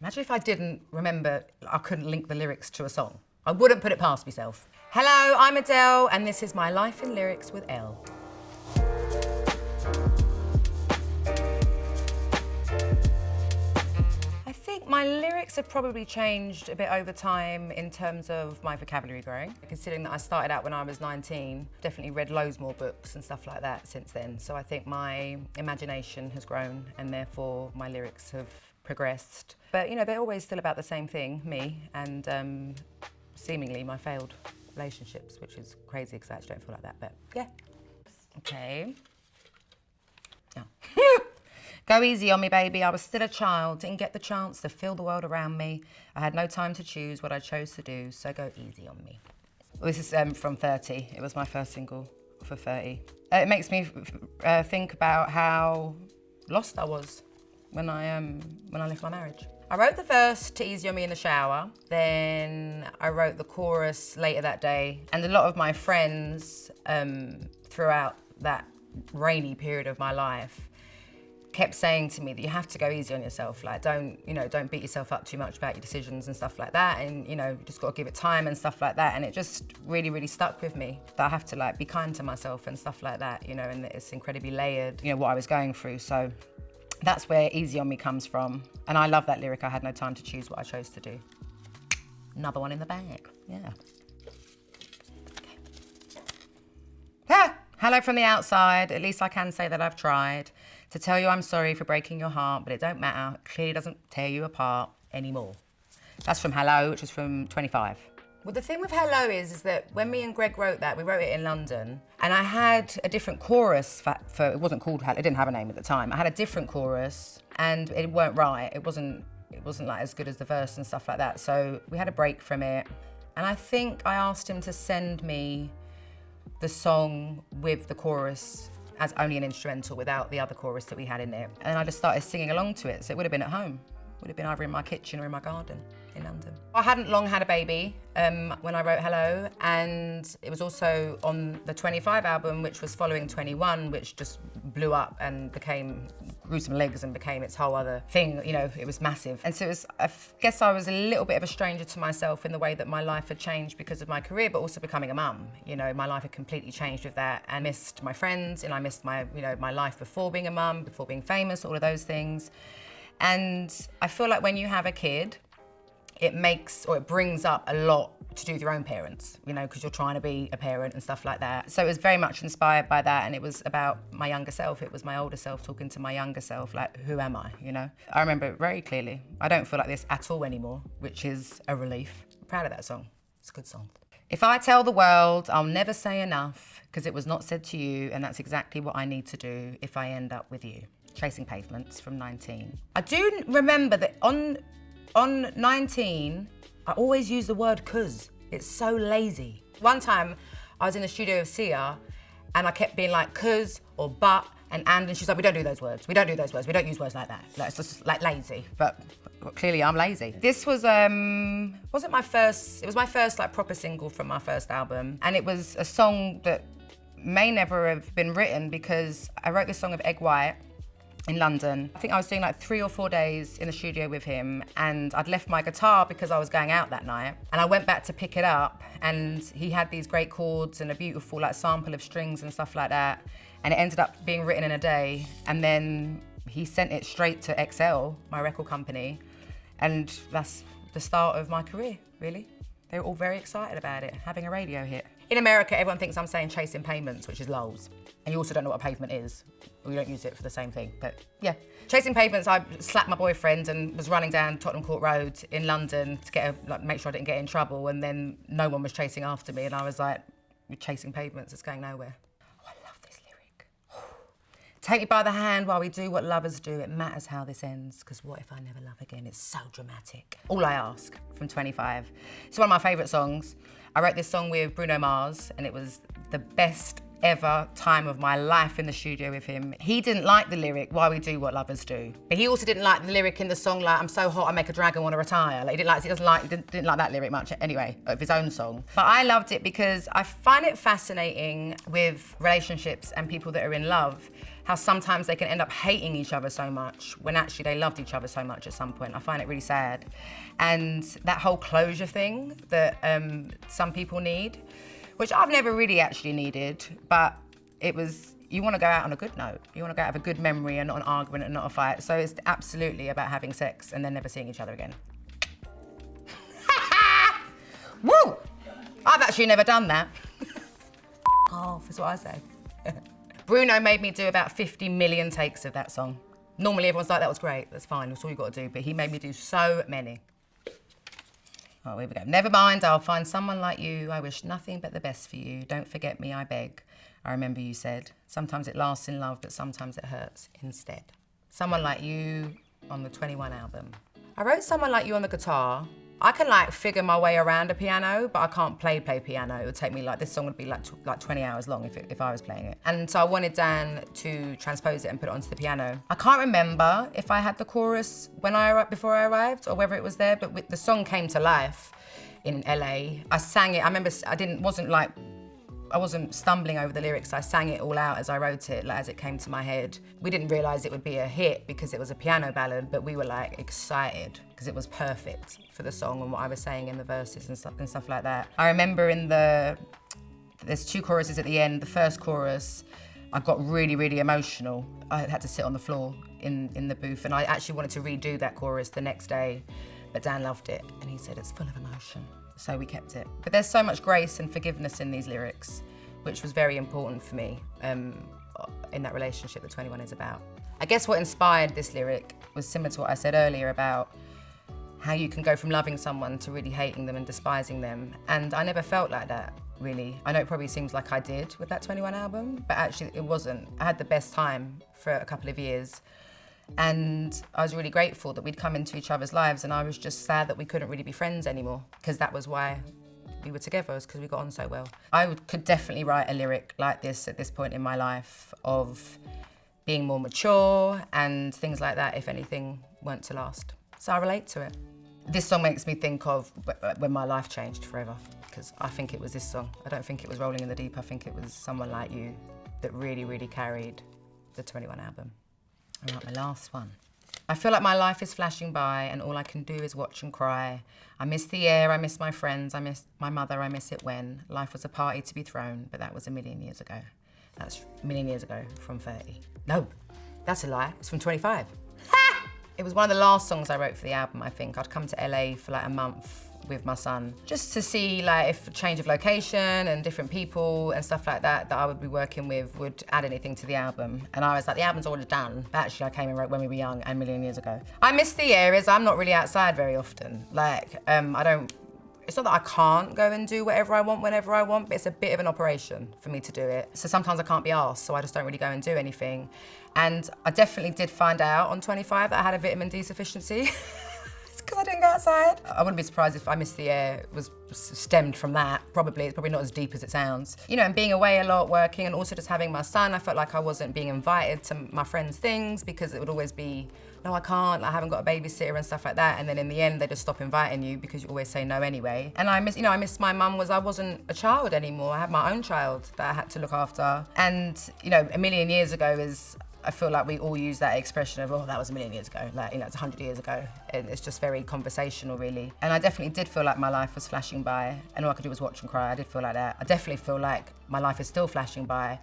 Imagine if I didn't remember, I couldn't link the lyrics to a song. I wouldn't put it past myself. Hello, I'm Adele, and this is my life in lyrics with ELLE. I think my lyrics have probably changed a bit over time in terms of my vocabulary growing. Considering that I started out when I was 19, definitely read loads more books and stuff like that since then. So I think my imagination has grown and therefore my lyrics have progressed. But you know, they're always still about the same thing, me, and seemingly my failed relationships, which is crazy because I actually don't feel like that, but yeah. Okay. No. Go easy on me, baby. I was still a child, didn't get the chance to feel the world around me. I had no time to choose what I chose to do, so go easy on me. Well, this is from 30. It was my first single for 30. It makes me think about how lost I was when I left my marriage. I wrote the verse to Easy on Me in the shower, then I wrote the chorus later that day, and a lot of my friends throughout that rainy period of my life kept saying to me that you have to go easy on yourself, like don't beat yourself up too much about your decisions and stuff like that, and you just got to give it time and stuff like that, and it just really, really stuck with me that I have to like be kind to myself and stuff like that, and that it's incredibly layered, what I was going through, so that's where Easy on Me comes from, and I love that lyric, I had no time to choose what I chose to do. Another one in the bag, yeah. Okay. Ah, hello from the outside, at least I can say that I've tried to tell you I'm sorry for breaking your heart, but it don't matter. It clearly doesn't tear you apart anymore. That's from Hello, which is from 25. Well, the thing with Hello is that when me and Greg wrote that, we wrote it in London, and I had a different chorus for it wasn't called Hello, it didn't have a name at the time. I had a different chorus, and it weren't right. It wasn't like as good as the verse and stuff like that. So we had a break from it, and I think I asked him to send me the song with the chorus as only an instrumental without the other chorus that we had in there. And I just started singing along to it, so it would have been at home. Would have been either in my kitchen or in my garden in London. I hadn't long had a baby when I wrote Hello, and it was also on the 25 album, which was following 21, which just blew up and grew some legs and became its whole other thing, it was massive. And so I guess I was a little bit of a stranger to myself in the way that my life had changed because of my career, but also becoming a mum. My life had completely changed with that. I missed my friends, and I missed my, my life before being a mum, before being famous, all of those things. And I feel like when you have a kid, it brings up a lot to do with your own parents, because you're trying to be a parent and stuff like that. So it was very much inspired by that, and it was about my younger self. It was my older self talking to my younger self, like, who am I, I remember it very clearly. I don't feel like this at all anymore, which is a relief. I'm proud of that song. It's a good song. If I tell the world, I'll never say enough, because it was not said to you, and that's exactly what I need to do if I end up with you. Chasing Pavements from 19. I do remember that on 19, I always use the word cuz. It's so lazy. One time, I was in the studio with Sia, and I kept being like cuz or but and she's like, we don't do those words. We don't do those words. We don't use words like that. Like, it's just like lazy. But clearly I'm lazy. This was, it was my first like proper single from my first album. And it was a song that may never have been written because I wrote this song with Egg White in London. I think I was doing like 3 or 4 days in the studio with him, and I'd left my guitar because I was going out that night, and I went back to pick it up, and he had these great chords and a beautiful like sample of strings and stuff like that, and it ended up being written in a day, and then he sent it straight to ELLE, my record company, and that's the start of my career, really. They were all very excited about it, having a radio hit. In America, everyone thinks I'm saying chasing pavements, which is lols. And you also don't know what a pavement is. We don't use it for the same thing, but yeah. Chasing Pavements, I slapped my boyfriend and was running down Tottenham Court Road in London to make sure I didn't get in trouble, and then no one was chasing after me, and I was like, you're chasing pavements, it's going nowhere. Oh, I love this lyric. Take me by the hand while we do what lovers do. It matters how this ends, because what if I never love again? It's so dramatic. All I Ask from 25. It's one of my favourite songs. I wrote this song with Bruno Mars, and it was the best ever time of my life in the studio with him. He didn't like the lyric, why we do what lovers do. But he also didn't like the lyric in the song, like, I'm so hot I make a dragon want to retire. Like, he didn't like that lyric much anyway, of his own song. But I loved it because I find it fascinating with relationships and people that are in love, how sometimes they can end up hating each other so much when actually they loved each other so much at some point. I find it really sad. And that whole closure thing that some people need, which I've never really actually needed, but it was, you want to go out on a good note. You want to go out have a good memory and not an argument and not a fight. So it's absolutely about having sex and then never seeing each other again. Woo! I've actually never done that. Off is what I say. Bruno made me do about 50 million takes of that song. Normally everyone's like, that was great, that's fine, that's all you got to do, but he made me do so many. Oh, here we go. Never mind, I'll find someone like you. I wish nothing but the best for you. Don't forget me, I beg. I remember you said, sometimes it lasts in love, but sometimes it hurts instead. Someone Like You on the 21 album. I wrote Someone Like You on the guitar. I can like figure my way around a piano, but I can't play piano. It would take me like, this song would be like 20 hours long if I was playing it. And so I wanted Dan to transpose it and put it onto the piano. I can't remember if I had the chorus before I arrived or whether it was there, but the song came to life in LA. I sang it, I remember I wasn't stumbling over the lyrics. I sang it all out as I wrote it, like as it came to my head. We didn't realize it would be a hit because it was a piano ballad, but we were like excited because it was perfect for the song and what I was saying in the verses and stuff like that. I remember there's 2 choruses at the end. The first chorus, I got really, really emotional. I had to sit on the floor in the booth, and I actually wanted to redo that chorus the next day, but Dan loved it and he said it's full of emotion. So we kept it. But there's so much grace and forgiveness in these lyrics, which was very important for me in that relationship that 21 is about. I guess what inspired this lyric was similar to what I said earlier about how you can go from loving someone to really hating them and despising them. And I never felt like that, really. I know it probably seems like I did with that 21 album, but actually it wasn't. I had the best time for a couple of years. And I was really grateful that we'd come into each other's lives, and I was just sad that we couldn't really be friends anymore, because that was why we were together, because we got on so well. I could definitely write a lyric like this at this point in my life of being more mature and things like that if anything weren't to last. So I relate to it. This song makes me think of when my life changed forever, because I think it was this song. I don't think it was Rolling in the Deep. I think it was Someone Like You that really, really carried the 21 album. All right, my last one. I feel like my life is flashing by and all I can do is watch and cry. I miss the air, I miss my friends, I miss my mother, I miss it when life was a party to be thrown, but that was a million years ago. That's a million years ago from 30. No, that's a lie, it's from 25. Ha! It was one of the last songs I wrote for the album, I think. I'd come to LA for like a month with my son, just to see like if a change of location and different people and stuff like that I would be working with would add anything to the album. And I was like, the album's already done. But actually I came and wrote When We Were Young and a million years ago. I miss the areas, I'm not really outside very often. Like, it's not that I can't go and do whatever I want whenever I want, but it's a bit of an operation for me to do it. So sometimes I can't be asked, so I just don't really go and do anything. And I definitely did find out on 25 that I had a vitamin D sufficiency. Because I didn't go outside. I wouldn't be surprised if I missed the air was stemmed from that. It's probably not as deep as it sounds. You know, and being away a lot, working, and also just having my son, I felt like I wasn't being invited to my friends' things because it would always be, no, I can't, I haven't got a babysitter and stuff like that. And then in the end, they just stop inviting you because you always say no anyway. And I miss my mum I wasn't a child anymore. I had my own child that I had to look after. And, you know, a million years ago I feel like we all use that expression of, oh, that was a million years ago. Like, you know, it's 100 years ago. And it's just very conversational, really. And I definitely did feel like my life was flashing by and all I could do was watch and cry. I did feel like that. I definitely feel like my life is still flashing by.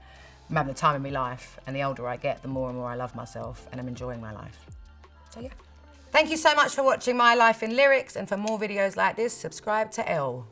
I'm having the time of my life. And the older I get, the more and more I love myself and I'm enjoying my life. So, yeah. Thank you so much for watching My Life in Lyrics. And for more videos like this, subscribe to ELLE.